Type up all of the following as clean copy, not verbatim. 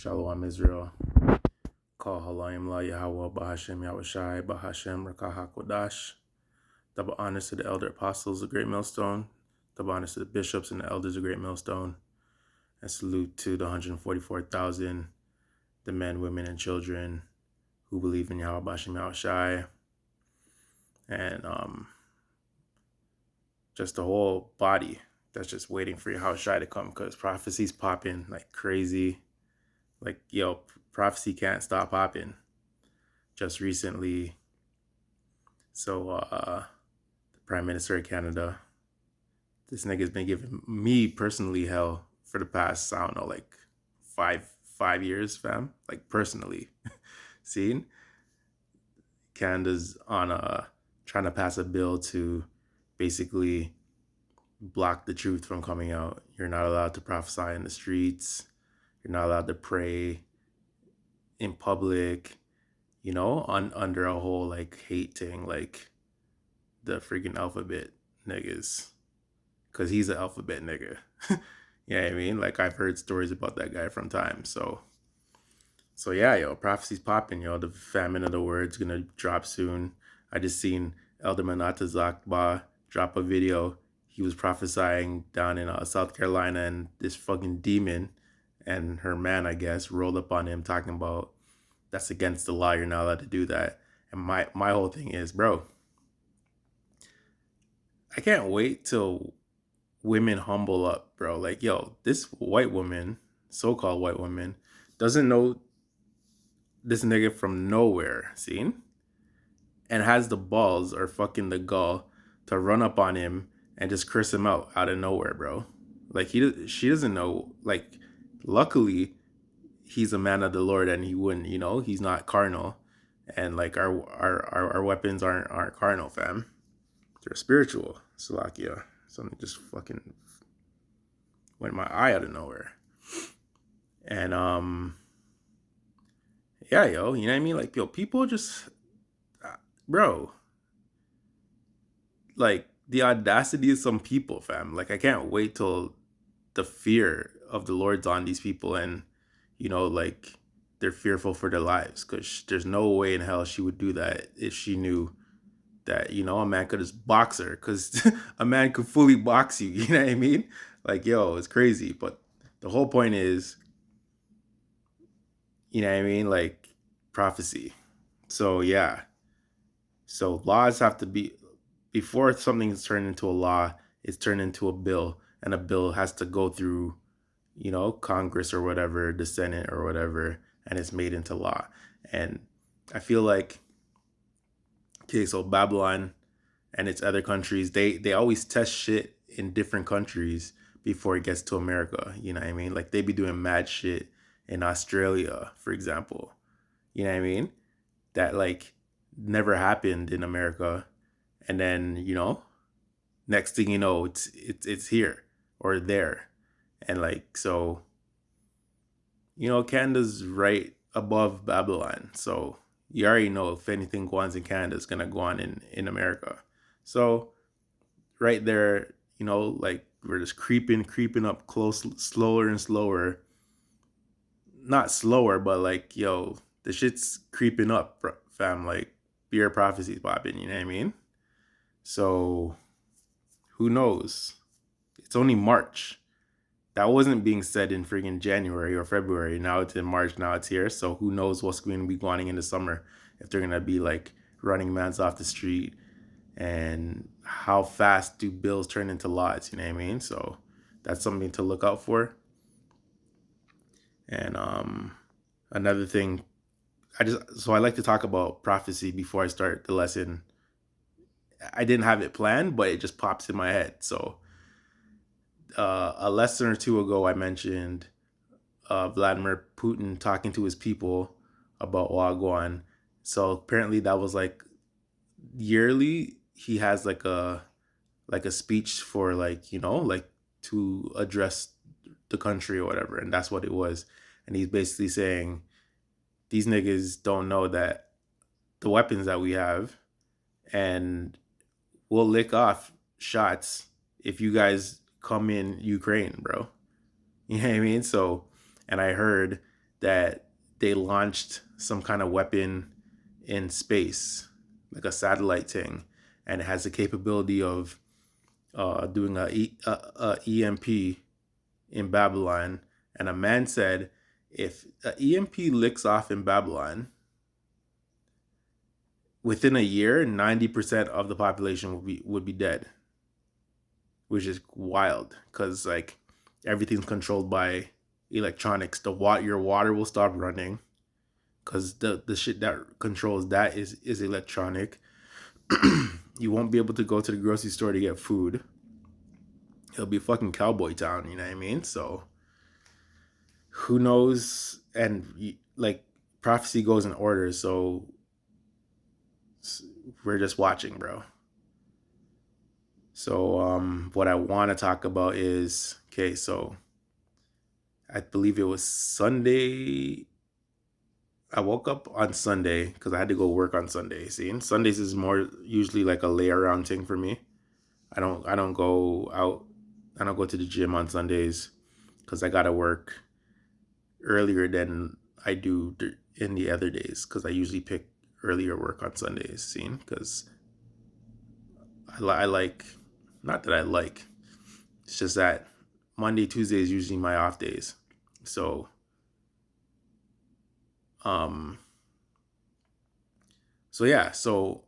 Shalom Israel. Call Halayim La YAHAWAH Bahashem YAHAWASHI Bahashem Rakahakodash. Double honors to the elder apostles, the great millstone. Double honors to the bishops and the elders, the great millstone. And salute to the 144,000, the men, women, and children who believe in Yahweh Bahashem YAHAWASHI. And just the whole body that's just waiting for Yahawashi to come, because prophecy's popping like crazy. Like, yo, prophecy can't stop popping. Just recently, the Prime Minister of Canada, this nigga's been giving me personally hell for the past, I don't know, like five years, fam. Like, personally. Seen? Canada's on trying to pass a bill to basically block the truth from coming out. You're not allowed to prophesy in the streets. You're not allowed to pray in public, under a whole like hate thing, like the freaking alphabet niggas, because he's an alphabet nigga. Yeah, I mean, like, I've heard stories about that guy from time. So yeah, yo, prophecy's popping, yo. The famine of the word's gonna drop soon. I just seen Elder Manata Zakba drop a video. He was prophesying down in South Carolina, and this fucking demon and her man, I guess, rolled up on him talking about that's against the law. You're not allowed to do that. And my whole thing is, bro, I can't wait till women humble up, bro. Like, yo, this white woman, so-called white woman, doesn't know this nigga from nowhere, seen? And has the balls or fucking the gall to run up on him and just curse him out of nowhere, bro. Like, she doesn't know. Like, luckily, he's a man of the Lord, and he wouldn't, he's not carnal, and like our weapons aren't carnal, fam. They're spiritual. Salakia. Something just fucking went my eye out of nowhere. And yeah, yo, you know what I mean? Like, yo, people just, bro, like, the audacity of some people, fam. Like, I can't wait till the fear of the Lord's on these people, and like, they're fearful for their lives, because there's no way in hell she would do that if she knew that, a man could just box her, because a man could fully box you, you know what I mean? Like, yo, it's crazy. But the whole point is, you know what I mean? Like, prophecy. So, yeah. So laws have to be, before something is turned into a law, it's turned into a bill, and a bill has to go through, Congress or whatever, the Senate or whatever, and it's made into law. And I feel like, okay, so Babylon and its other countries, they always test shit in different countries before it gets to America. You know what I mean? Like, they be doing mad shit in Australia, for example. You know what I mean? That, like, never happened in America. And then, next thing you know, it's here or there. And, like, so, Canada's right above Babylon. So you already know, if anything goes on in Canada, it's going to go on in America. So right there, like, we're just creeping up close, slower and slower. Not slower, but like, yo, the shit's creeping up, fam. Like, beer prophecies popping, you know what I mean? So who knows? It's only March. That wasn't being said in freaking January or February. Now it's in March. Now it's here. So who knows what's going to be going on in the summer, if they're going to be like running mans off the street, and how fast do bills turn into laws? You know what I mean? So that's something to look out for. And another thing, I like to talk about prophecy before I start the lesson. I didn't have it planned, but it just pops in my head. So a lesson or two ago, I mentioned Vladimir Putin talking to his people about Wagwan. So apparently that was like yearly. He has like a speech for, like, like, to address the country or whatever. And that's what it was. And he's basically saying, these niggas don't know that the weapons that we have, and we'll lick off shots if you guys come in Ukraine, bro. You know what I mean? So, and I heard that they launched some kind of weapon in space, like a satellite thing, and it has the capability of doing a EMP in Babylon. And a man said, if an EMP licks off in Babylon, within a year, 90% of the population would be dead, which is wild because like everything's controlled by electronics. Your water will stop running because the shit that controls that is electronic. You won't be able to go to the grocery store to get food. It'll be fucking cowboy town, you know what I mean? So who knows? And like prophecy goes in order, so we're just watching, bro. So what I want to talk about is, okay, so I believe it was Sunday. I woke up on Sunday because I had to go work on Sunday. See, and Sundays is more usually like a lay around thing for me. I don't go out. I don't go to the gym on Sundays because I gotta work earlier than I do in the other days because I usually pick earlier work on Sundays. See, because I like, not that I like, it's just that Monday, Tuesday is usually my off days. So um so yeah, so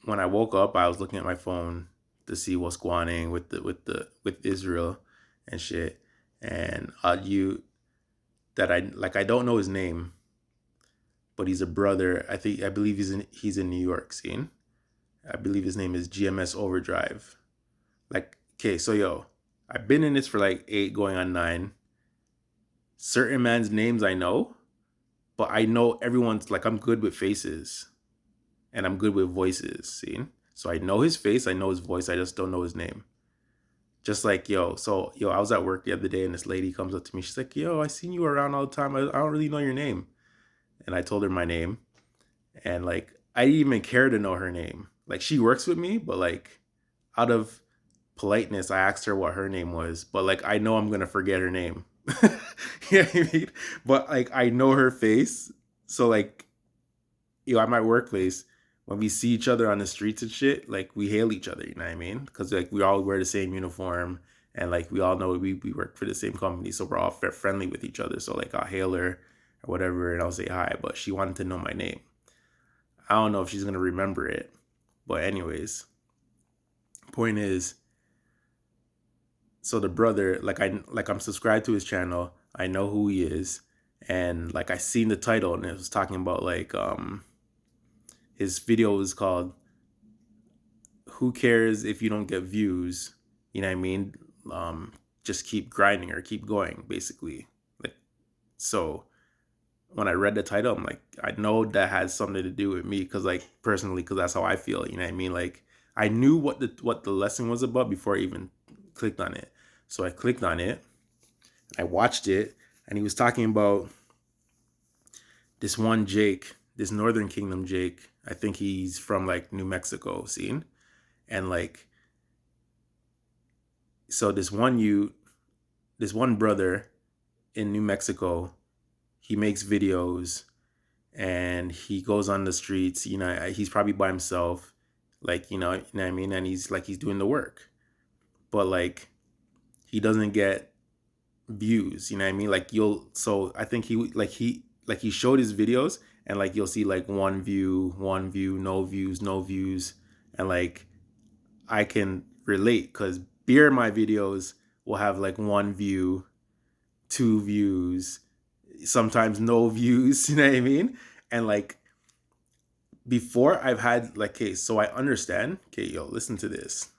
when I woke up, I was looking at my phone to see what's going on with Israel and shit. And you that I don't know his name, but he's a brother. I believe he's in New York. Scene. I believe his name is GMS Overdrive. Like, okay, so yo, I've been in this for like 8 going on 9. Certain man's names I know, but I know everyone's, like, I'm good with faces and I'm good with voices. See? So I know his face, I know his voice, I just don't know his name. Just like, yo, I was at work the other day and this lady comes up to me. She's like, yo, I seen you around all the time. I don't really know your name. And I told her my name. And like, I didn't even care to know her name. Like, she works with me, but like, out of politeness, I asked her what her name was. But like, I know I'm going to forget her name. You know what I mean? But like, I know her face. So like, at my workplace, when we see each other on the streets and shit, like we hail each other, you know what I mean? Because like we all wear the same uniform and like we all know we work for the same company, so we're all friendly with each other. So like I'll hail her or whatever and I'll say hi, but she wanted to know my name. I don't know if she's gonna remember it, but anyways, point is, so the brother, I'm subscribed to his channel, I know who he is, and like I seen the title and it was talking about like his video was called "Who Cares If You Don't Get Views?" You know what I mean? Just keep grinding or keep going, basically. Like, so when I read the title, I'm like, I know that has something to do with me because, like, personally, because that's how I feel. You know what I mean? Like, I knew what the lesson was about before I even clicked on it. So I clicked on it, I watched it, and he was talking about this one Jake, this Northern Kingdom Jake. I think he's from like New Mexico, scene. And like, so this one brother in New Mexico, he makes videos and he goes on the streets, he's probably by himself, like, you know what I mean? And he's doing the work. But like, he doesn't get views, you know what I mean? Like so I think he showed his videos and like you'll see like one view, no views, no views. And like, I can relate because beer my videos will have like one view, 2 views, sometimes no views, you know what I mean? And like, before I've had like, okay, so I understand. Okay, yo, listen to this.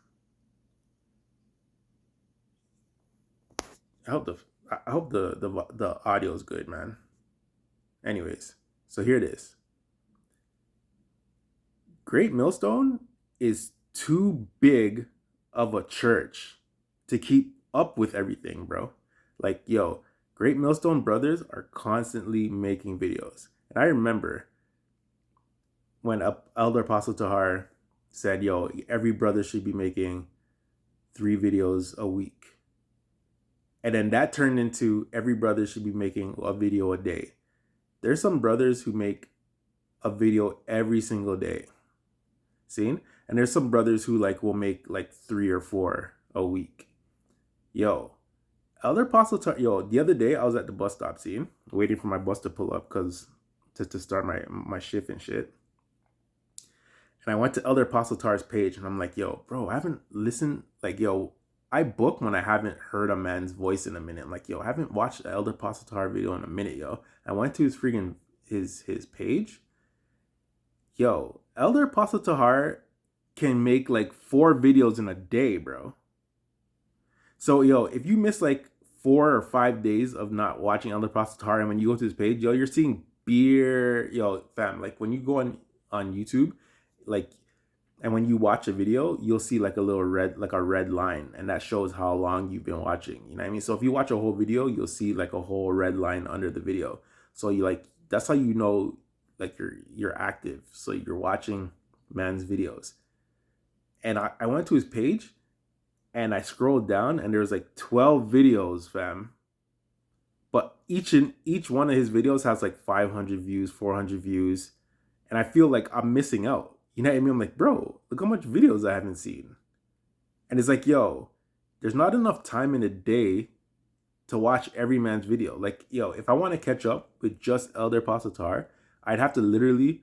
I hope the audio is good, man. Anyways, so here it is. Great Millstone is too big of a church to keep up with everything, bro. Like, yo, Great Millstone Brothers are constantly making videos. And I remember when Elder Apostle Tahar said, yo, every brother should be making 3 videos a week. And then that turned into every brother should be making a video a day. There's some brothers who make a video every single day. Seen? And there's some brothers who like will make like 3 or 4 a week. Yo, Elder Apostle, yo, the other day I was at the bus stop, scene, waiting for my bus to pull up because to start my shift and shit. And I went to Elder Apostle Tar's page and I'm like, yo, bro, I haven't listened. Like, yo, I book when I haven't heard a man's voice in a minute. I'm like, yo, I haven't watched the Elder Apostle Tar video in a minute, yo. I went to his freaking his page. Yo, Elder Apostle Tahar can make like 4 videos in a day, bro. So, yo, if you miss like 4 or 5 days of not watching Elder Apostle Tahar, and when you go to his page, yo, you're seeing beer, yo, fam. Like when you go on YouTube, like, and when you watch a video, you'll see like a little red, like a red line, and that shows how long you've been watching. You know what I mean? So if you watch a whole video, you'll see like a whole red line under the video. So you like, that's how you know like you're active. So you're watching man's videos. And I went to his page and I scrolled down and there was like 12 videos, fam. But each one of his videos has like 500 views, 400 views. And I feel like I'm missing out. You know what I mean? I'm like, bro, look how much videos I haven't seen. And it's like, yo, there's not enough time in a day to watch every man's video. Like, yo, if I want to catch up with just Elder Apostle Tar, I'd have to literally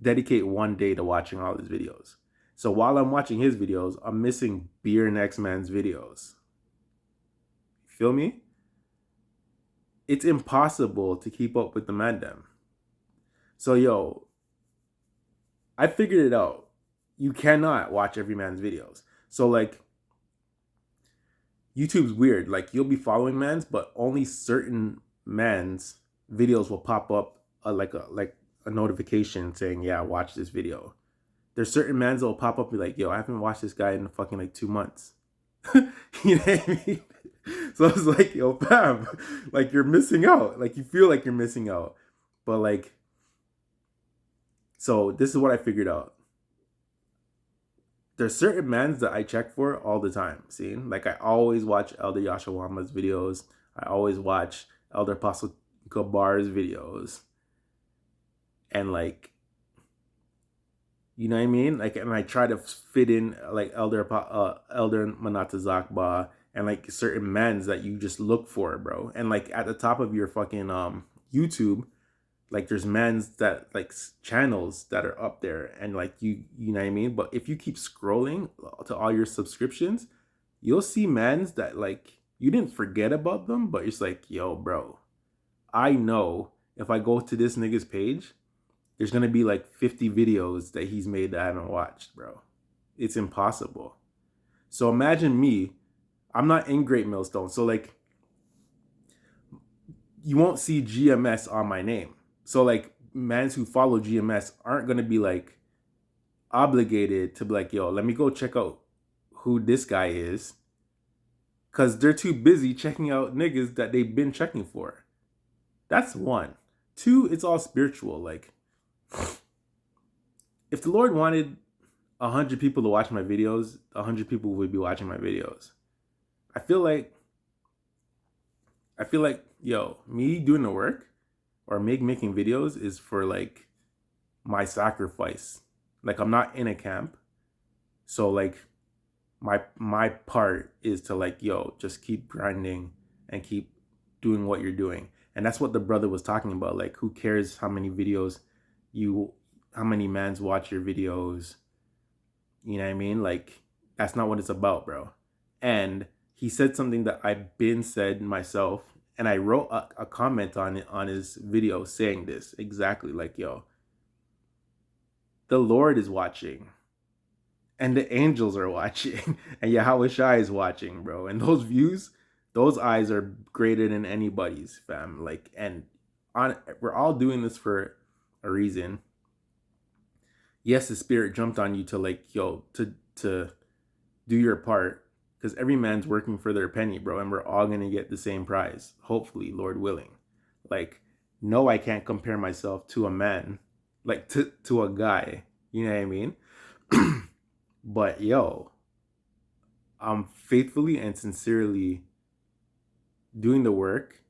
dedicate one day to watching all his videos. So while I'm watching his videos, I'm missing Beer Next Man's videos. Feel me? It's impossible to keep up with the mandem. So, yo, I figured it out. You cannot watch every man's videos. So, like, YouTube's weird. Like, you'll be following mans, but only certain mans' videos will pop up like a notification saying, yeah, watch this video. There's certain mans that will pop up and be like, yo, I haven't watched this guy in fucking like 2 months. You know what I mean? So I was like, yo, fam, like you're missing out. Like you feel like you're missing out. But like, so this is what I figured out. There's certain mans that I check for all the time. See? Like I always watch Elder Yashawama's videos. I always watch Elder Apostle Gabar's videos. And like, you know what I mean? Like, and I try to fit in like Elder Manata Zakba and like certain mans that you just look for, bro. And like at the top of your fucking YouTube, like there's mans that like channels that are up there, and like you know what I mean. But if you keep scrolling to all your subscriptions, you'll see mans that like you didn't forget about them, but it's like, yo, bro, I know if I go to this nigga's page, there's going to be like 50 videos that he's made that I haven't watched, bro. It's impossible. So imagine me, I'm not in Great Millstone. So like, you won't see GMS on my name. So like, mans who follow GMS aren't going to be like obligated to be like, yo, let me go check out who this guy is. Because they're too busy checking out niggas that they've been checking for. That's one. Two, it's all spiritual. Like, if the Lord wanted 100 people to watch my videos, 100 people would be watching my videos. I feel like, yo, me doing the work or making videos is for like my sacrifice. Like I'm not in a camp. So like my part is to like, yo, just keep grinding and keep doing what you're doing. And that's what the brother was talking about. Like, who cares how many mans watch your videos? You know what I mean? Like, that's not what it's about, bro. And he said something that I've been said myself, and I wrote a comment on it on his video saying this exactly. Like, yo, the Lord is watching, and the angels are watching, and YAHAWASHI is watching, bro. And those views, those eyes are greater than anybody's, fam. Like, and we're all doing this for a reason. Yes, the Spirit jumped on you to like, yo, to do your part, because every man's working for their penny, bro, and we're all gonna get the same prize, hopefully, Lord willing. Like, no, I can't compare myself to a man, like to a guy. You know what I mean? But yo, I'm faithfully and sincerely doing the work,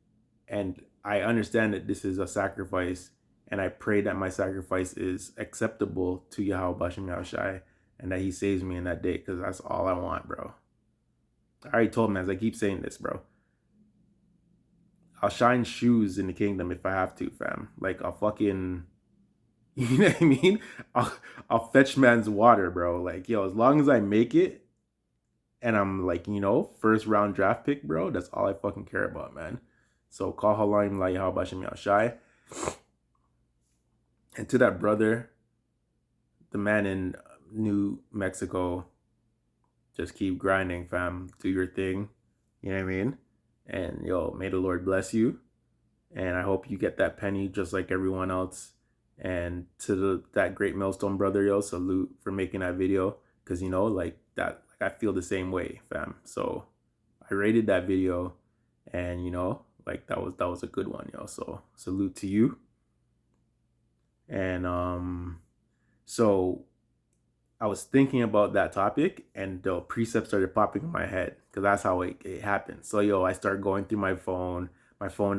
and I understand that this is a sacrifice, and I pray that my sacrifice is acceptable to YAHAWASHI, and that He saves me in that day, because that's all I want, bro. I already told him, as I keep saying this, bro. I'll shine shoes in the kingdom if I have to, fam. Like, I'll fucking, you know what I mean? I'll fetch man's water, bro. Like, yo, as long as I make it, and I'm like, first round draft pick, bro, that's all I fucking care about, man. So call Halaim La YAHAWASHI. And to that brother, the man in New Mexico, just keep grinding, fam. Do your thing. You know what I mean? And yo, may the Lord bless you. And I hope you get that penny just like everyone else. And to that great Millstone brother, yo, salute for making that video. Because, like that, like I feel the same way, fam. So I rated that video, and like that was a good one, yo. So salute to you. And so I was thinking about that topic, and the precepts started popping in my head, because that's how it happened. So yo, I start going through my phone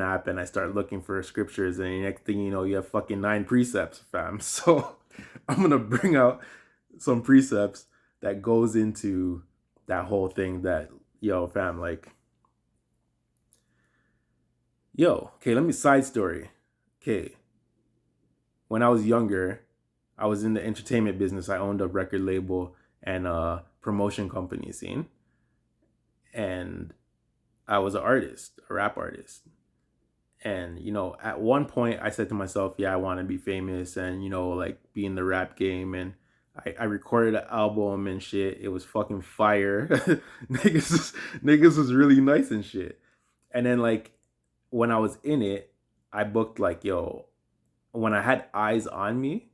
app, and I start looking for scriptures, and the next thing you know, you have fucking 9 precepts, fam. So I'm gonna bring out some precepts that goes into that whole thing, that, yo, fam, like, yo, okay, let me side story. Okay, when I was younger, I was in the entertainment business. I owned a record label and a promotion company scene. And I was an artist, a rap artist. And, at one point I said to myself, yeah, I want to be famous and, like be in the rap game. And I recorded an album and shit. It was fucking fire. niggas was really nice and shit. And then, like, when I was in it, I booked, like, yo, when I had eyes on me,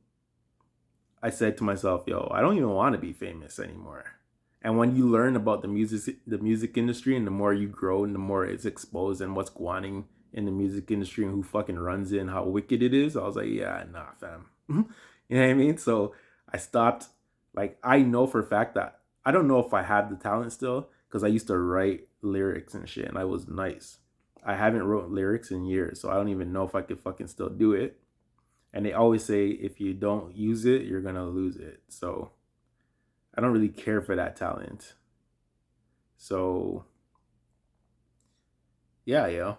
I said to myself, yo, I don't even want to be famous anymore. And when you learn about the music industry, and the more you grow and the more it's exposed and what's going on in the music industry and who fucking runs it and how wicked it is, I was like, yeah, nah, fam. You know what I mean? So I stopped. Like, I know for a fact that I don't know if I have the talent still, because I used to write lyrics and shit, and I was nice. I haven't wrote lyrics in years, so I don't even know if I could fucking still do it. And they always say, if you don't use it, you're going to lose it. So I don't really care for that talent. So, yeah, yo.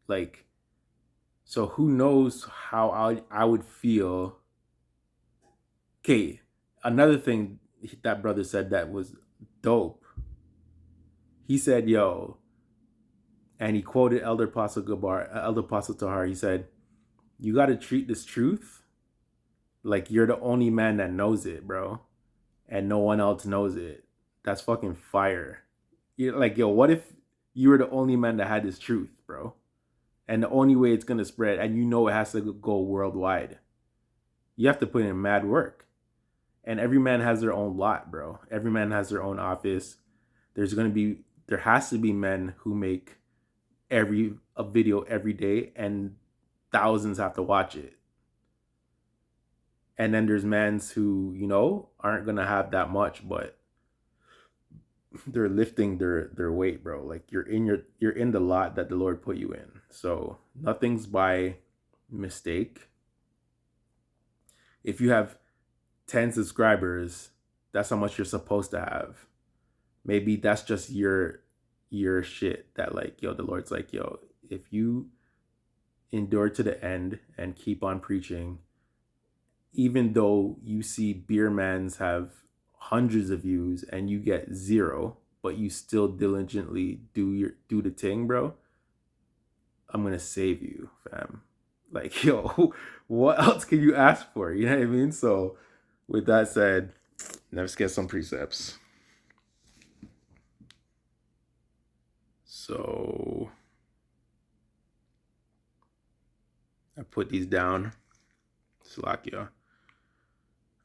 Like, so who knows how I would feel. Okay, another thing that brother said that was dope. He said, yo, and he quoted Elder Apostle Tahar. He said, you got to treat this truth like you're the only man that knows it, bro, and no one else knows it. That's fucking fire. You're like, yo, what if you were the only man that had this truth, bro? And the only way it's gonna spread, and it has to go worldwide. You have to put in mad work. And every man has their own lot, bro. Every man has their own office. There has to be men who make a video every day, and thousands have to watch it. And then there's mans who, aren't gonna have that much, but they're lifting their weight, bro. Like, you're in the lot that the Lord put you in. So nothing's by mistake. If you have 10 subscribers, that's how much you're supposed to have. Maybe that's just your shit, that, like, yo, the Lord's like, yo, if you endure to the end and keep on preaching, even though you see beer mans have hundreds of views and you get 0, but you still diligently do the thing, bro, I'm gonna save you, fam. Like, yo, what else can you ask for? You know what I mean? So with that said, let's get some precepts. So I put these down. Slakia.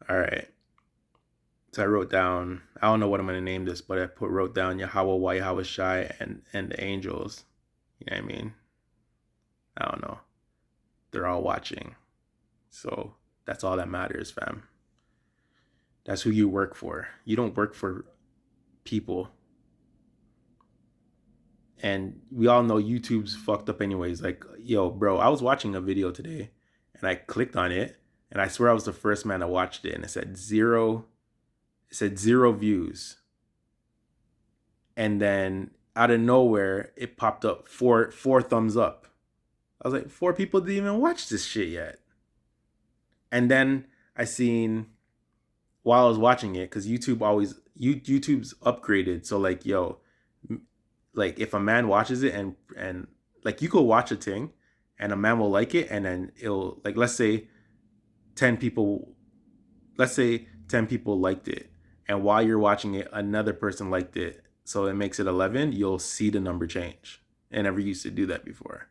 All right. So I wrote down, I don't know what I'm going to name this, but I wrote down YAHAWAH, YAHAWASHI, and the angels. You know what I mean? I don't know. They're all watching. So that's all that matters, fam. That's who you work for. You don't work for people. And we all know YouTube's fucked up anyways. Like, yo, bro, I was watching a video today and I clicked on it and I swear I was the first man that watched it and it said zero views. And then out of nowhere, it popped up four thumbs up. I was like, four people didn't even watch this shit yet. And then I seen while I was watching it, because YouTube's upgraded. So like, yo, like if a man watches it and like you could watch a thing and a man will like it and then it'll like ten people let's say 10 people liked it and while you're watching it another person liked it, so it makes it 11, you'll see the number change. I never used to do that before.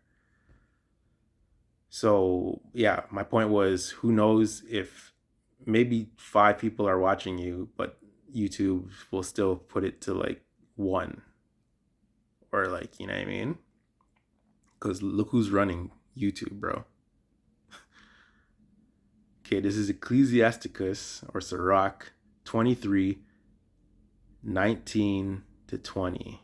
So yeah, my point was, who knows if maybe 5 people are watching you, but YouTube will still put it to like 1, or like, you know what I mean? Because look who's running YouTube, bro. Okay, this is Ecclesiasticus or Sirach 23:19-20.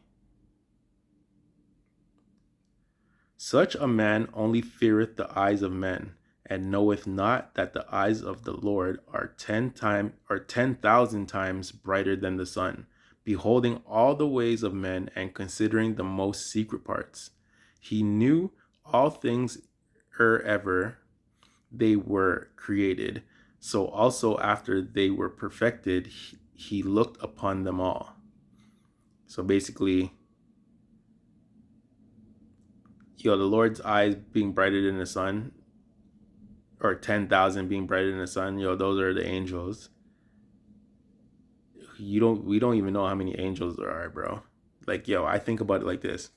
Such a man only feareth the eyes of men, and knoweth not that the eyes of the Lord are 10,000 times brighter than the sun, beholding all the ways of men and considering the most secret parts. He knew all things ere ever they were created, so also after they were perfected, he looked upon them all. So basically, the Lord's eyes being brighter than the sun, or 10,000 being brighter than the sun, those are the angels. We don't even know how many angels there are, bro. Like, I think about it like this.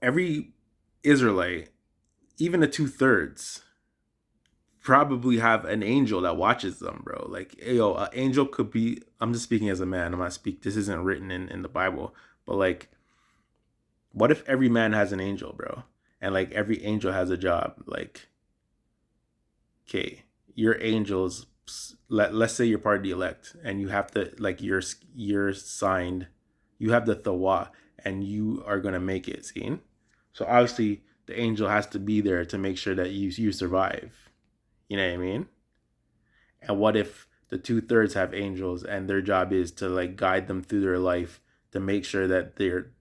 Every Israelite, even the 2/3, probably have an angel that watches them, bro. Like, an angel could be, I'm just speaking as a man. This isn't written in the Bible, but like, what if every man has an angel, bro? And like every angel has a job. Like, okay, your angels, let's say you're part of the elect and you have to, like, you're signed, you have the thawa and you are going to make it, seen? So obviously the angel has to be there to make sure that you survive. You know what I mean? And what if the 2/3 have angels and their job is to like guide them through their life, to make sure that they're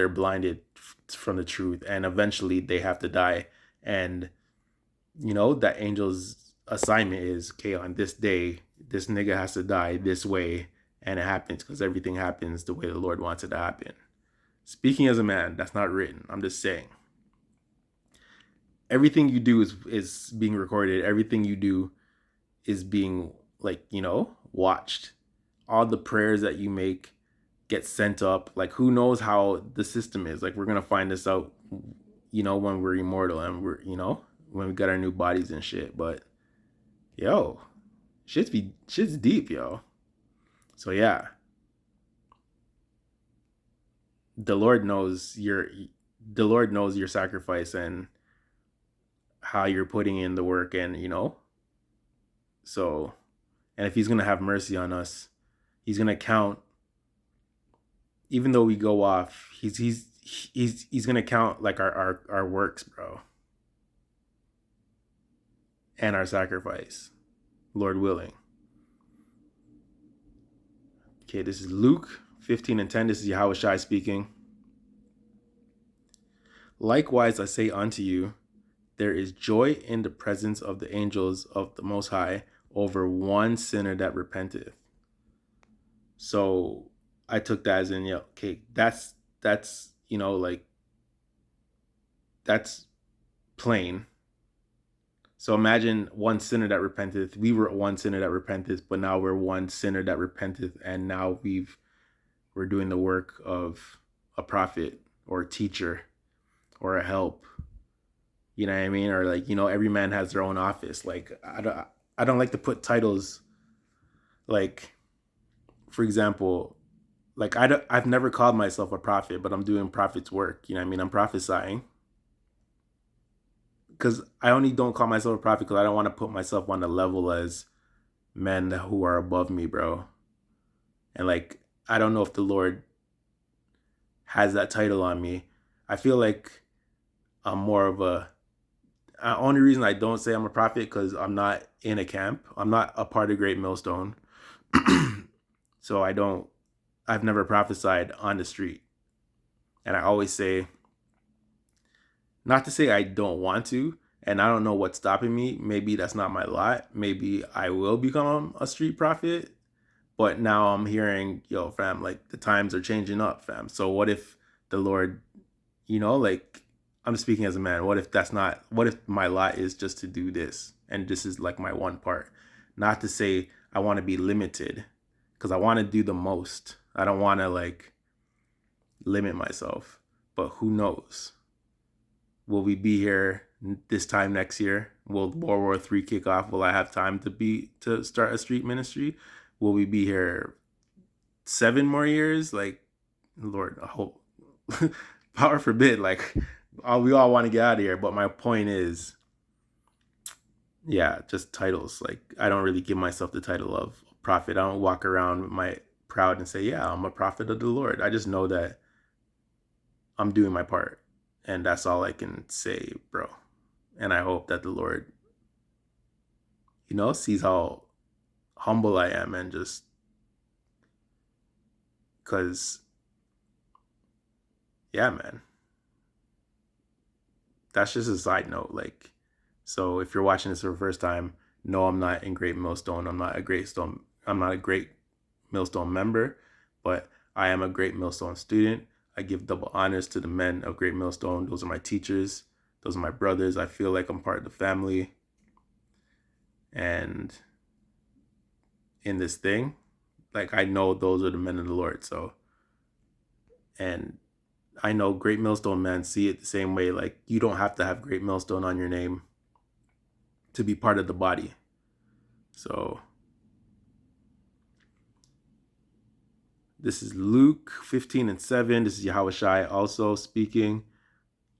blinded from the truth, and eventually they have to die. And that angel's assignment is, okay, on this day this nigga has to die this way, and it happens because everything happens the way the Lord wants it to happen. Speaking as a man, that's not written. I'm just saying. Everything you do is being recorded. Everything you do is being, like, watched. All the prayers that you make get sent up. Like, who knows how the system is? Like, we're gonna find this out, when we're immortal and we're, when we got our new bodies and shit. But shit's deep, yo. So yeah, the Lord knows your sacrifice and how you're putting in the work, and so, and if he's gonna have mercy on us, he's gonna count. Even though we go off, he's gonna count like our works, bro, and our sacrifice, Lord willing. Okay, this is Luke 15:10. This is YAHAWASHI speaking. Likewise, I say unto you, there is joy in the presence of the angels of the Most High over one sinner that repenteth. So I took that as in, okay, that's like, that's plain. So imagine one sinner that repenteth. We were one sinner that repenteth, but now we're one sinner that repenteth, and now we're doing the work of a prophet or a teacher or a help. You know what I mean? Or like, every man has their own office. Like, I don't like to put titles. Like, for example, like, I've never called myself a prophet, but I'm doing prophet's work. You know what I mean? I'm prophesying. Because I only don't call myself a prophet because I don't want to put myself on the level as men who are above me, bro. And like, I don't know if the Lord has that title on me. I feel like I'm more of a only reason I don't say I'm a prophet because I'm not in a camp. I'm not a part of Great Millstone. So I've never prophesied on the street. And I always say, not to say I don't want to, and I don't know what's stopping me. Maybe that's not my lot. Maybe I will become a street prophet. But now I'm hearing, yo, fam, like the times are changing up, fam. So what if the Lord, like I'm speaking as a man. What if that's not, what if my lot is just to do this? And this is like my one part. Not to say I want to be limited because I want to do the most. I don't want to like limit myself. But who knows? Will we be here this time next year? Will World War III kick off? Will I have time to start a street ministry? Will we be here 7 more years? Like, Lord, I hope. Power forbid. Like, we all want to get out of here. But my point is, yeah, just titles. Like, I don't really give myself the title of prophet. I don't walk around with my proud and say, yeah, I'm a prophet of the Lord. I just know that I'm doing my part. And that's all I can say, bro. And I hope that the Lord, sees how humble I am and just because, yeah, man, that's just a side note. Like, so if you're watching this for the first time, no, I'm not in Great Millstone. I'm not a Great Millstone member, but I am a Great Millstone student. I give double honors to the men of Great Millstone. Those are my teachers. Those are my brothers. I feel like I'm part of the family. And in this thing, like I know those are the men of the Lord. So, and I know Great Millstone men see it the same way. Like you don't have to have Great Millstone on your name to be part of the body. So this is Luke 15:7. This is YAHAWASHI also speaking.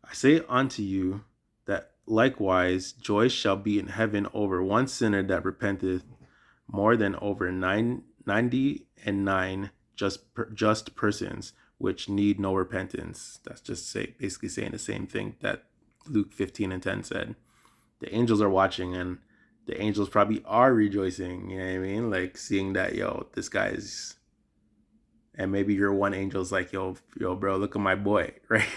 I say unto you that likewise joy shall be in heaven over one sinner that repenteth more than over 99 just persons which need no repentance. That's just basically saying the same thing that Luke 15:10 said. The angels are watching and the angels probably are rejoicing, you know what I mean? Like seeing that, yo, this guy's, and maybe your one angel's like, yo, bro, look at my boy, right?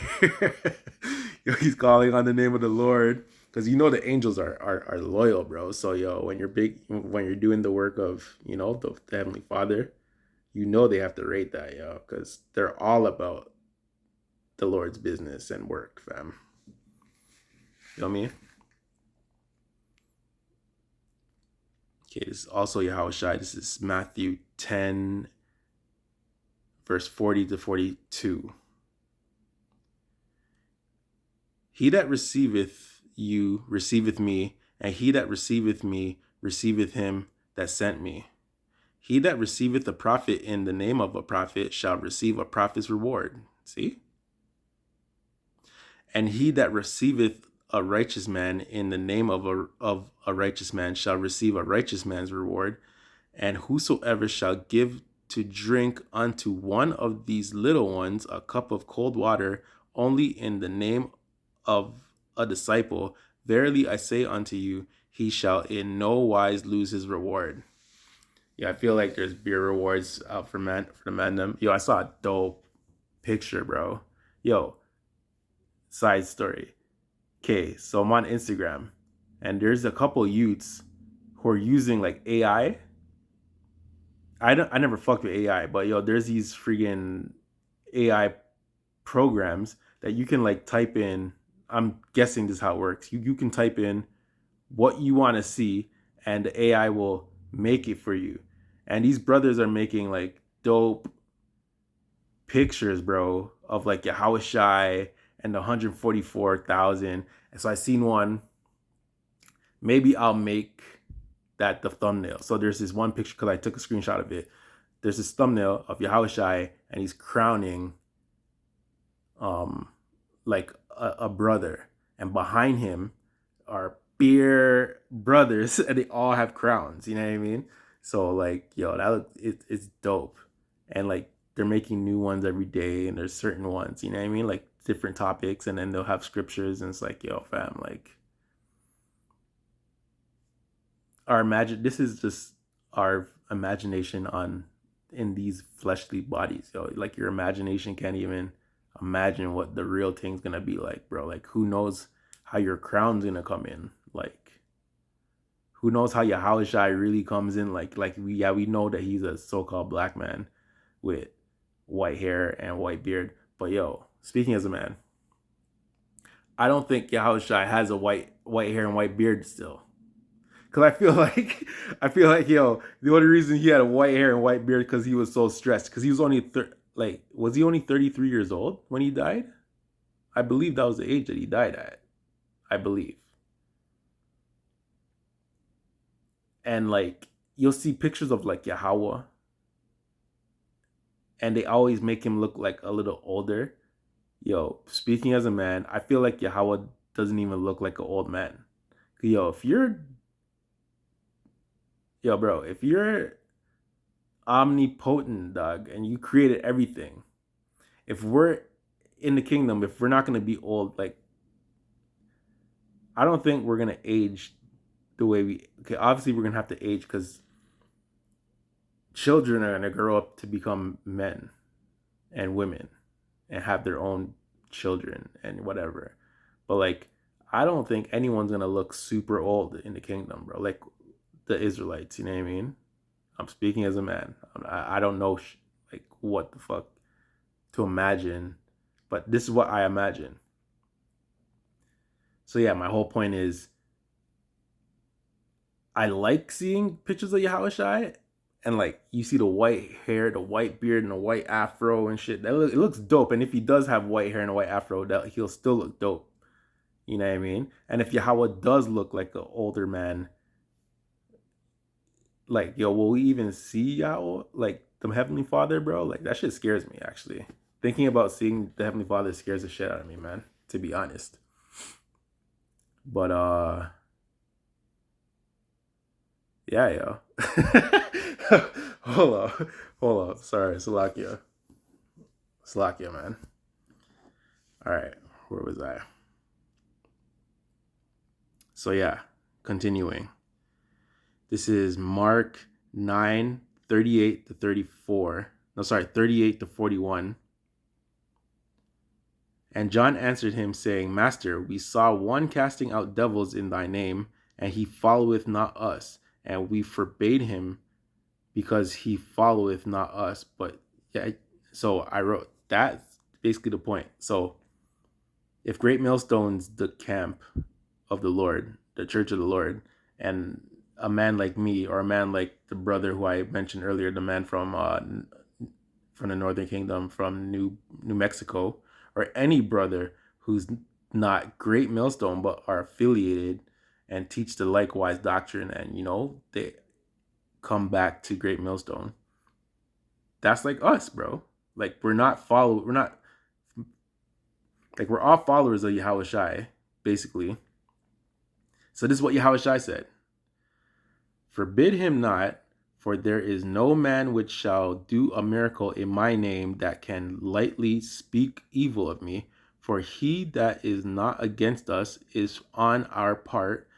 Yo, he's calling on the name of the Lord. Because the angels are loyal, bro. So when you're doing the work of, the Heavenly Father, they have to rate that, because they're all about the Lord's business and work, fam. You know what I mean? Okay, this is also Yahawashi. This is Matthew 10, verse 40-42. He that receiveth you receiveth me, and he that receiveth me receiveth him that sent me. He that receiveth a prophet in the name of a prophet shall receive a prophet's reward. See? And he that receiveth a righteous man in the name of a righteous man shall receive a righteous man's reward. And whosoever shall give to drink unto one of these little ones a cup of cold water only in the name of a disciple, verily I say unto you, he shall in no wise lose his reward. Yeah, I feel like there's beer rewards out for the men. Yo, I saw a dope picture, bro. Yo, side story. Okay, so I'm on Instagram, and there's a couple youths who are using like AI. I never fucked with AI, but there's these freaking AI programs that you can like type in. I'm guessing this is how it works. You can type in what you want to see, and the AI will make it for you. And these brothers are making like dope pictures, bro, of like Yahawashi and the 144,000. And so I seen one. Maybe I'll make that the thumbnail. So there's this one picture because I took a screenshot of it. There's this thumbnail of Yahawashi and he's crowning like a brother, and behind him are beer brothers and they all have crowns, you know what I mean? So like, yo, it's dope. And like they're making new ones every day, and there's certain ones, you know what I mean, like different topics, and then they'll have scriptures, and it's like, yo, fam, like this is just our imagination on in these fleshly bodies, yo. Like your imagination can't even imagine what the real thing's gonna be like, bro. Like who knows how your crown's gonna come in? Like who knows how Yahawashi really comes in? We know that he's a so-called black man with white hair and white beard. But yo, speaking as a man, I don't think Yahawashi has a white hair and white beard still. Cause I feel like yo, the only reason he had a white hair and white beard because he was so stressed. Cause he was only was he only 33 years old when he died? I believe that was the age that he died at. I believe. And like you'll see pictures of like YAHAWAH, and they always make him look like a little older. Yo, speaking as a man, I feel like YAHAWAH doesn't even look like an old man. Yo, bro, if you're omnipotent, dog, and you created everything, if we're in the kingdom, if we're not gonna be old, like I don't think we're gonna age the way we. Okay, obviously we're gonna have to age because children are gonna grow up to become men and women and have their own children and whatever. But like, I don't think anyone's gonna look super old in the kingdom, bro. Like the Israelites, you know what I mean? I'm speaking as a man. I don't know like what the fuck to imagine, but this is what I imagine. So yeah, my whole point is I like seeing pictures of Yahawashi, and like you see the white hair, the white beard, and the white afro and shit. It looks dope. And if he does have white hair and a white afro, that he'll still look dope. You know what I mean? And if Yahweh does look like an older man, like yo, will we even see Yahweh, like the Heavenly Father, bro? Like that shit scares me. Actually, thinking about seeing the Heavenly Father scares the shit out of me, man. To be honest. But yeah, yo. hold on. Sorry, Salakia, man. All right, where was I? So yeah, continuing. This is Mark 9:38 to 34. No, sorry, 38 to 41. And John answered him, saying, Master, we saw one casting out devils in thy name, and he followeth not us. And we forbade him because he followeth not us. But yeah, so I wrote, that's basically the point. So if Great Millstone's the camp of the Lord, the church of the Lord, and a man like me, or a man like the brother who I mentioned earlier, the man from the Northern Kingdom, from New Mexico, or any brother who's not Great Millstone but are affiliated and teach the likewise doctrine, and they come back to Great Millstone. That's like us, bro. Like we're not like we're all followers of Yahawashi, basically. So this is what Yahawashi said. Forbid him not, for there is no man which shall do a miracle in my name that can lightly speak evil of me. For he that is not against us is on our part.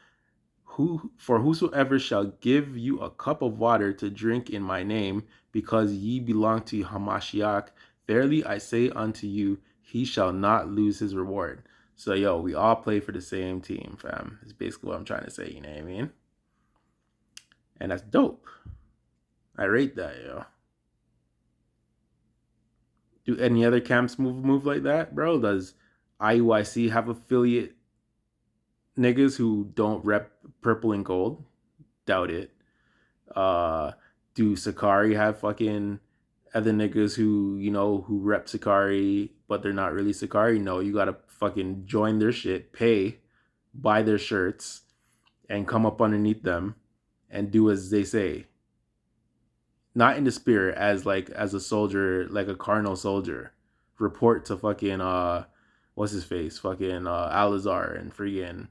For whosoever shall give you a cup of water to drink in my name, because ye belong to Hamashiach, verily I say unto you, he shall not lose his reward. So yo, we all play for the same team, fam. It's basically what I'm trying to say, you know what I mean? And that's dope. I rate that, yo. Do any other camps move like that, bro? Does IUIC have affiliate niggas who don't rep purple and gold? Doubt it. Do Sakari have fucking other niggas who rep Sakari but they're not really Sakari? No, you gotta fucking join their shit, pay, buy their shirts, and come up underneath them and do as they say. Not in the spirit, as a soldier, like a carnal soldier. Report to fucking what's his face? Fucking Alazar and freaking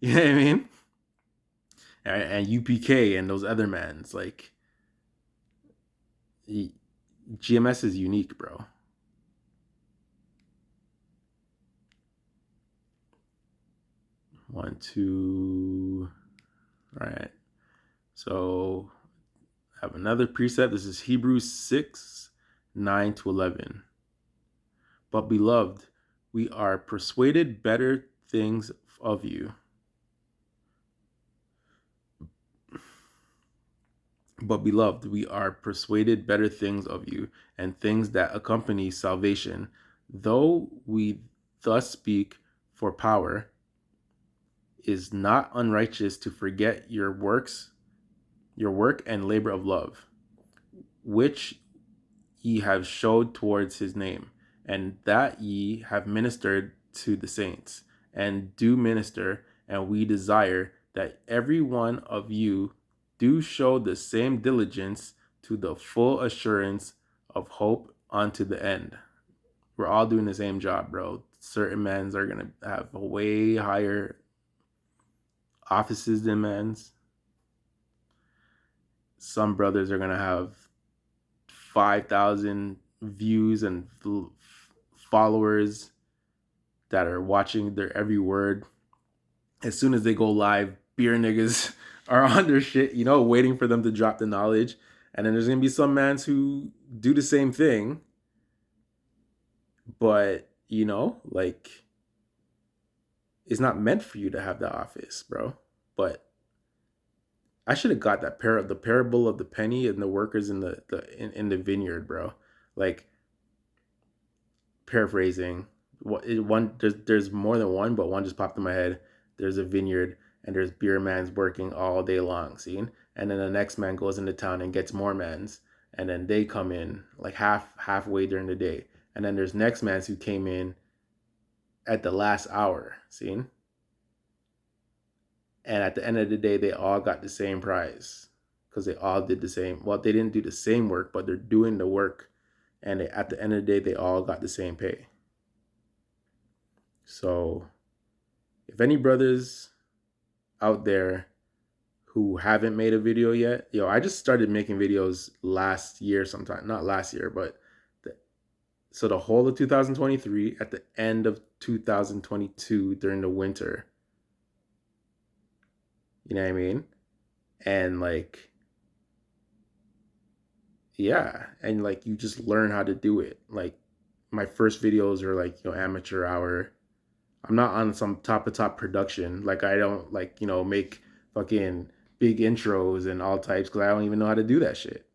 you know what I mean? And UPK and those other mans, like GMS is unique, bro. One, two. All right. So I have another preset. This is Hebrews 6, 9 to 11. But beloved, we are persuaded better things of you. But beloved, we are persuaded better things of you, and things that accompany salvation, though we thus speak for power, is not unrighteous to forget your work and labor of love, which ye have showed towards his name, and that ye have ministered to the saints, and do minister, and we desire that every one of you do show the same diligence to the full assurance of hope unto the end. We're all doing the same job, bro. Certain men's are gonna have way higher offices than men's. Some brothers are gonna have 5,000 views and followers that are watching their every word. As soon as they go live, beer niggas are on their shit, waiting for them to drop the knowledge. And then there's gonna be some mans who do the same thing, but like, it's not meant for you to have that office, bro. But I should have got that the parable of the penny and the workers in the vineyard, bro. Like, paraphrasing, there's more than one, but one just popped in my head. There's a vineyard and there's beer mans working all day long, see? And then the next man goes into town and gets more mans, and then they come in like halfway during the day. And then there's next mans who came in at the last hour, see? And at the end of the day, they all got the same prize because they all did the same. Well, they didn't do the same work, but they're doing the work. And at the end of the day, they all got the same pay. So if any brothers out there who haven't made a video yet, I just started making videos last year sometime. Not last year, but so the whole of 2023, at the end of 2022 during the winter. You know what I mean? And like, yeah, and like you just learn how to do it. Like, my first videos are like, amateur hour. I'm not on some top of top production. Like, I don't like, make fucking big intros and all types because I don't even know how to do that shit.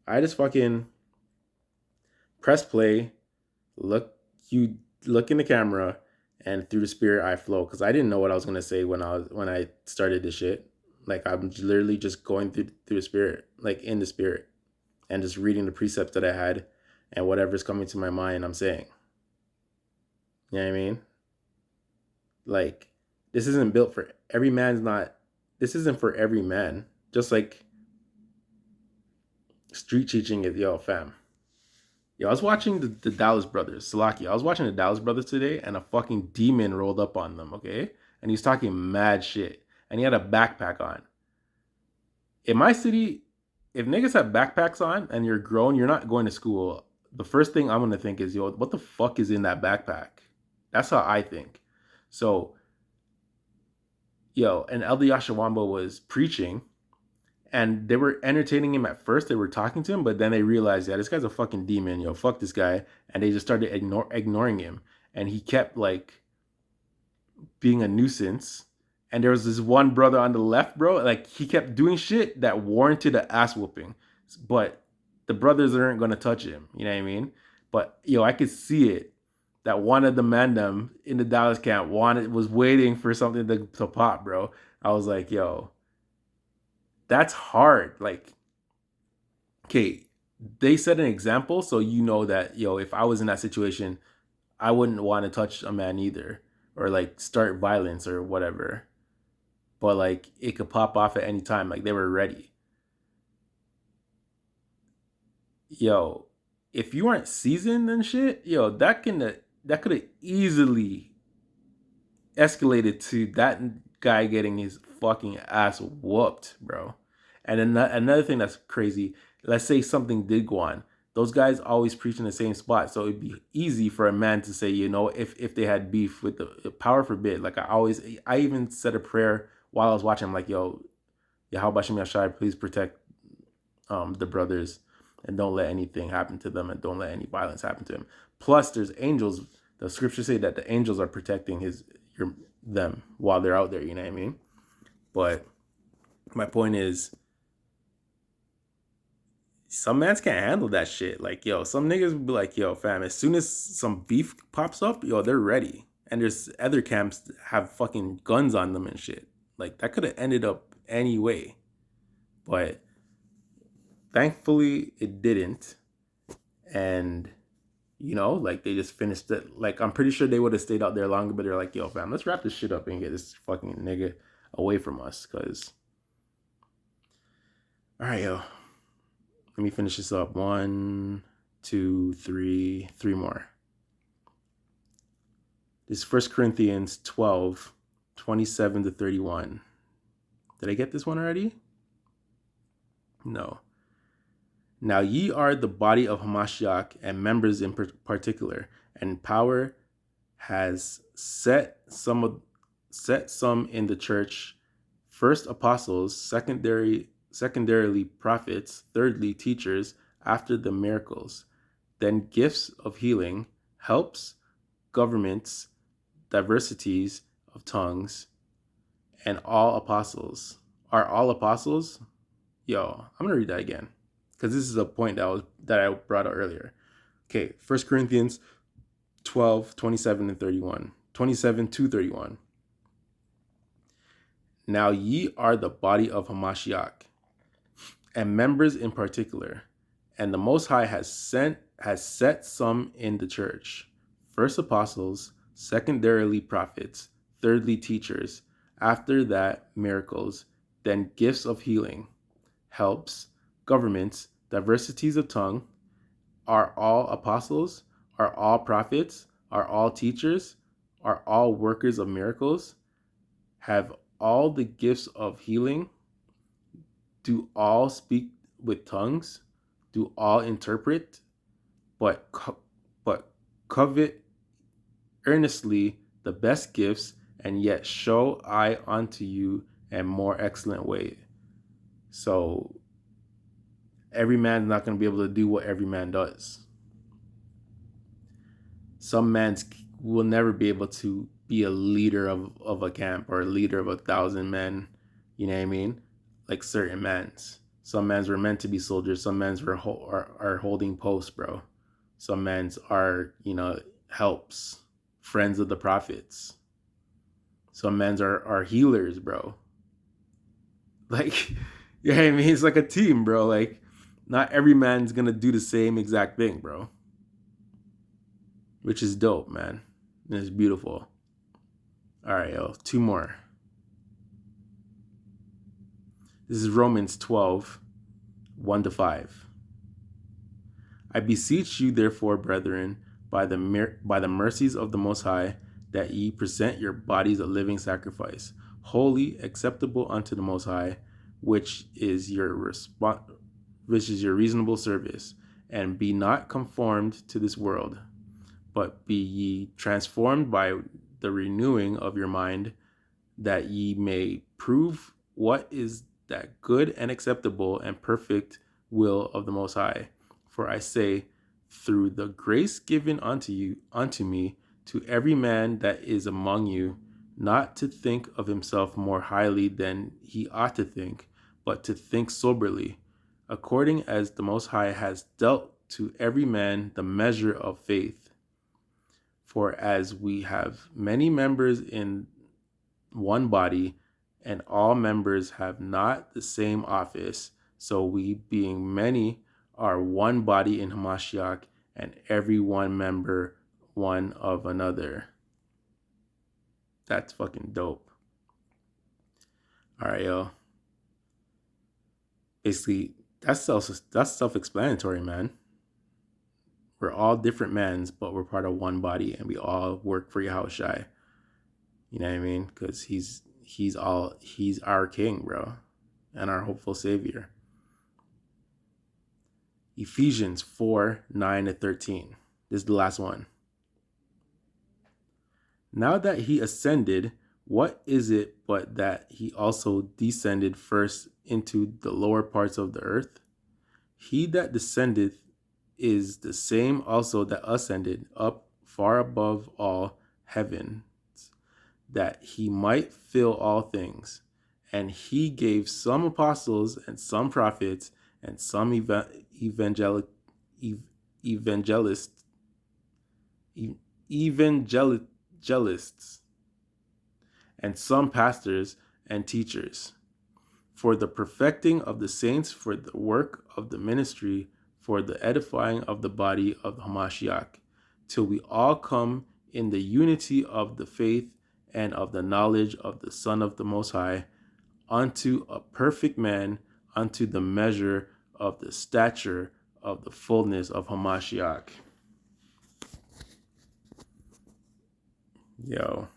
I just fucking press play, look in the camera, and through the spirit I flow, because I didn't know what I was gonna say when I started this shit. Like, I'm literally just going through the spirit, like in the spirit, and just reading the precepts that I had, and whatever's coming to my mind, I'm saying. You know what I mean? Like, this isn't built for every man's not. This isn't for every man. Just like street teaching is, fam. I was watching the Dallas Brothers, Salaki. I was watching the Dallas Brothers today, and a fucking demon rolled up on them, okay? And he's talking mad shit. And he had a backpack on. In my city, if niggas have backpacks on and you're grown, you're not going to school, the first thing I'm going to think is, what the fuck is in that backpack? That's how I think. So, and Elder Yashawamba was preaching, and they were entertaining him at first. They were talking to him, but then they realized, this guy's a fucking demon. Fuck this guy. And they just started ignoring him. And he kept like being a nuisance. And there was this one brother on the left, bro. Like, he kept doing shit that warranted an ass whooping. But the brothers aren't going to touch him. You know what I mean? But, I could see it. That one of the mandem in the Dallas camp was waiting for something to pop, bro. I was like, that's hard. Like, okay, they set an example, so that, if I was in that situation, I wouldn't want to touch a man either, or like start violence or whatever. But like, it could pop off at any time. Like, they were ready. If you aren't seasoned and shit, that could have easily escalated to that guy getting his fucking ass whooped, bro. And then another thing that's crazy, let's say something did go on. those guys always preach in the same spot. So it'd be easy for a man to say, if they had beef with the power forbid. Like I even said a prayer while I was watching. I'm like, yo, YAHAWASHI, please protect the brothers and don't let anything happen to them and don't let any violence happen to him. Plus, there's angels. The scriptures say that the angels are protecting them while they're out there. You know what I mean? But my point is, some mans can't handle that shit. Like, yo, some niggas would be like, yo, fam, as soon as some beef pops up, yo, they're ready. And there's other camps that have fucking guns on them and shit. Like, that could have ended up any way. But thankfully, it didn't. And, like, they just finished it. Like, I'm pretty sure they would have stayed out there longer, but they're like, yo, fam, let's wrap this shit up and get this fucking nigga away from us. Because, all right, yo. Let me finish this up. 1, 2, 3 more. This is 1 Corinthians 12, 27 to 31. Did I get this one already? No. Now ye are the body of Hamashiach and members in particular, and power has set some in the church, first apostles, secondarily prophets, thirdly teachers, after the miracles, then gifts of healing, helps, governments, diversities of tongues, and all apostles. Are all apostles? Yo, I'm gonna read that again, because this is a point that I brought out earlier. Okay, 1 Corinthians 12, 27 and 31. 27 to 31. Now ye are the body of Hamashiach, and members in particular, and the Most High has set some in the church, first apostles, secondarily prophets, thirdly teachers, after that miracles, then gifts of healing, helps, governments, diversities of tongue. Are all apostles? Are all prophets? Are all teachers? Are all workers of miracles? Have all the gifts of healing? Do all speak with tongues? Do all interpret? But covet earnestly the best gifts, and yet show I unto you a more excellent way. So every man's not going to be able to do what every man does. Some men will never be able to be a leader of a camp or a leader of 1,000 men. You know what I mean? Like certain mans. Some mans were meant to be soldiers. Some mans are holding posts, bro. Some mans are, helps, friends of the prophets. Some mans are healers, bro. Like, you know what I mean? It's like a team, bro. Like, not every man's gonna do the same exact thing, bro. Which is dope, man. And it's beautiful. All right, yo, 2 more. This is Romans 12, 1 to 5. I beseech you, therefore, brethren, by the mercies of the Most High, that ye present your bodies a living sacrifice, holy, acceptable unto the Most High, which is your reasonable service, and be not conformed to this world, but be ye transformed by the renewing of your mind, that ye may prove what is that good and acceptable and perfect will of the Most High. For I say, through the grace given unto me, to every man that is among you, not to think of himself more highly than he ought to think, but to think soberly, according as the Most High has dealt to every man the measure of faith. For as we have many members in one body, and all members have not the same office, so we, being many, are one body in Hamashiach, and every one member one of another. That's fucking dope. All right, yo. Basically, that's self-explanatory, man. We're all different mans, but we're part of one body, and we all work for YAHAWASHI. You know what I mean? Because he's our king, bro, and our hopeful savior. Ephesians 4:9-13. This is the last one. Now that he ascended, what is it but that he also descended first into the lower parts of the earth? He that descended is the same also that ascended up far above all heavens, that he might fill all things. And he gave some apostles and some prophets and some evangelists, evangelists, and some pastors and teachers, for the perfecting of the saints, for the work of the ministry, for the edifying of the body of the Hamashiach, till we all come in the unity of the faith and of the knowledge of the Son of the Most High, unto a perfect man, unto the measure of the stature of the fullness of Hamashiach. Yo.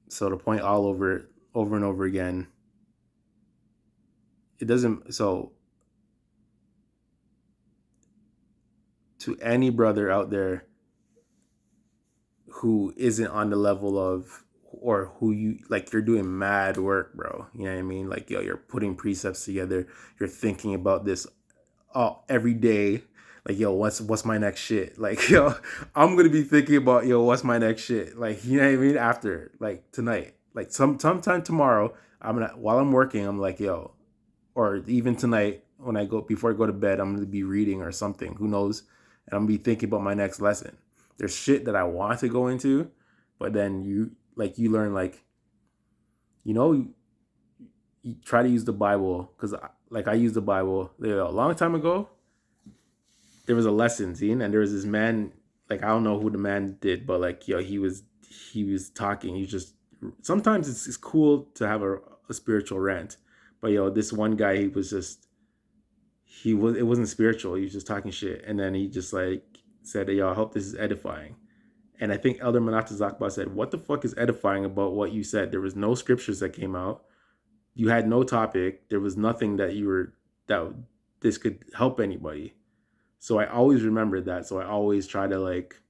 So to point all over and over again, it doesn't, so to any brother out there who isn't on the level of, or who you, like, you're doing mad work, bro. You know what I mean? Like, yo, you're putting precepts together. You're thinking about this every day. Like, yo, what's my next shit? Like, yo, I'm going to be thinking about, yo, what's my next shit? Like, you know what I mean? After, like, tonight, like sometime tomorrow, while I'm working, I'm like, yo, or even tonight when before I go to bed, I'm going to be reading or something. Who knows? And I'm going to be thinking about my next lesson. There's shit that I want to go into, but then you learn, like, you try to use the Bible, because I used the Bible a long time ago. There was a lesson, and there was this man, like, I don't know who the man did, but like, yo, he was talking. Sometimes it's cool to have a spiritual rant, but yo, this one guy, it wasn't spiritual. He was just talking shit, and then he just like said, yo, I hope this is edifying. And I think Elder Manata Zakba said, what the fuck is edifying about what you said? There was no scriptures that came out. You had no topic. There was nothing that this could help anybody. So I always remember that. So I always try to, like,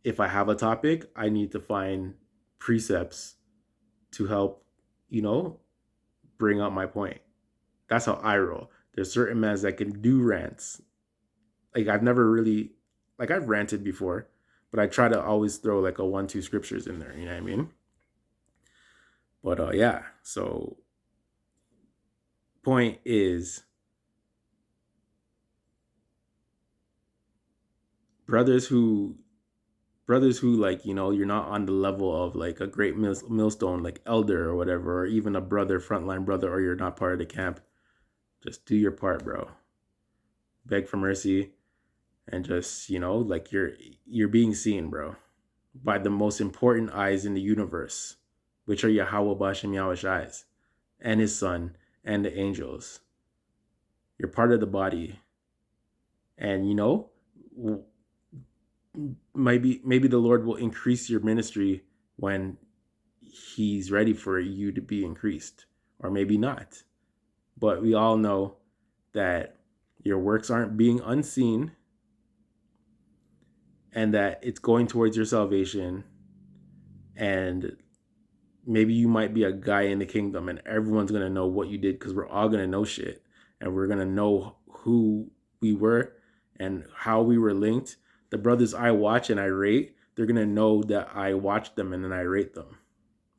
if I have a topic, I need to find precepts to help, bring up my point. That's how I roll. There's certain mans that can do rants. Like, I've ranted before, but I try to always throw like a 1-2 scriptures in there. You know what I mean? But yeah. So point is, brothers who like, you're not on the level of like a great millstone, like elder or whatever, or even a brother, frontline brother, or you're not part of the camp, just do your part, bro. Beg for mercy, and just, like, you're being seen, bro, by the most important eyes in the universe, which are YAHAWAH and YAHAWASHI and his son and the angels. You're part of the body. And maybe the Lord will increase your ministry when he's ready for you to be increased, or maybe not. But we all know that your works aren't being unseen, and that it's going towards your salvation. And maybe you might be a guy in the kingdom, and everyone's going to know what you did, because we're all going to know shit, and we're going to know who we were and how we were linked. The brothers I watch and I rate, they're going to know that I watched them and then I rate them,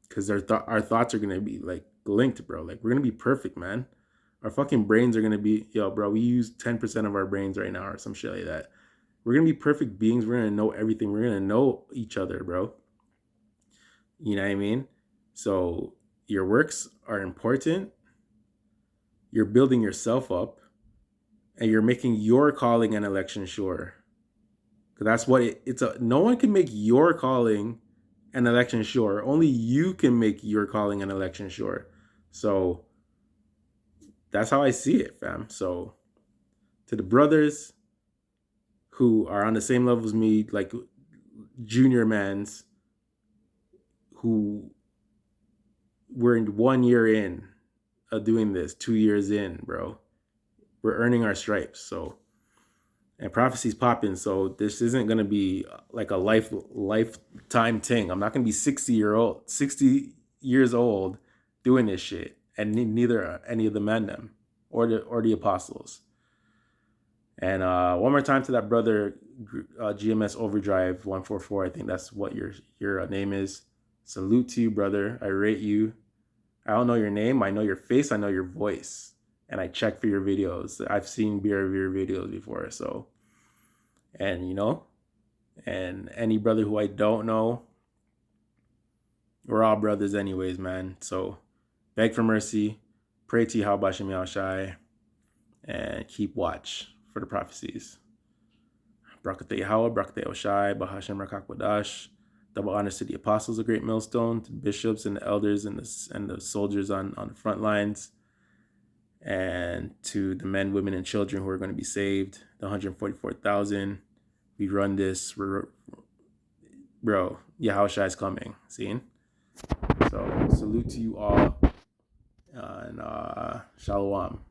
because our thoughts are going to be like linked, bro. Like, we're going to be perfect, man. Our fucking brains are going to be, yo, bro, we use 10% of our brains right now or some shit like that. We're going to be perfect beings. We're going to know everything. We're going to know each other, bro. You know what I mean? So your works are important. You're building yourself up, and you're making your calling and election sure. Because that's what no one can make your calling and election sure. Only you can make your calling and election sure. So that's how I see it, fam. So to the brothers who are on the same level as me, like junior mans, who were in 1 year in of doing this, 2 years in, bro, we're earning our stripes. So, and prophecy's popping. So this isn't gonna be like a lifetime thing. I'm not gonna be 60 years old doing this shit, and neither are any of the men them or the apostles. And one more time to that brother, GMS Overdrive 144. I think that's what your name is. Salute to you, brother. I rate you. I don't know your name. I know your face. I know your voice. And I check for your videos. I've seen your videos before. So, and and any brother who I don't know, we're all brothers anyways, man. So beg for mercy, pray to YAHAWASHI, and keep watch for the prophecies. Brakate Yahawah, Brakate Oshai, Bahashem Rakakwadash. Double honors to the apostles, a great millstone, to the bishops and the elders and the soldiers on the front lines, and to the men, women, and children who are going to be saved, the 144,000. We run this, bro. Yahawashi is coming. Seeing? So salute to you all, and shalom.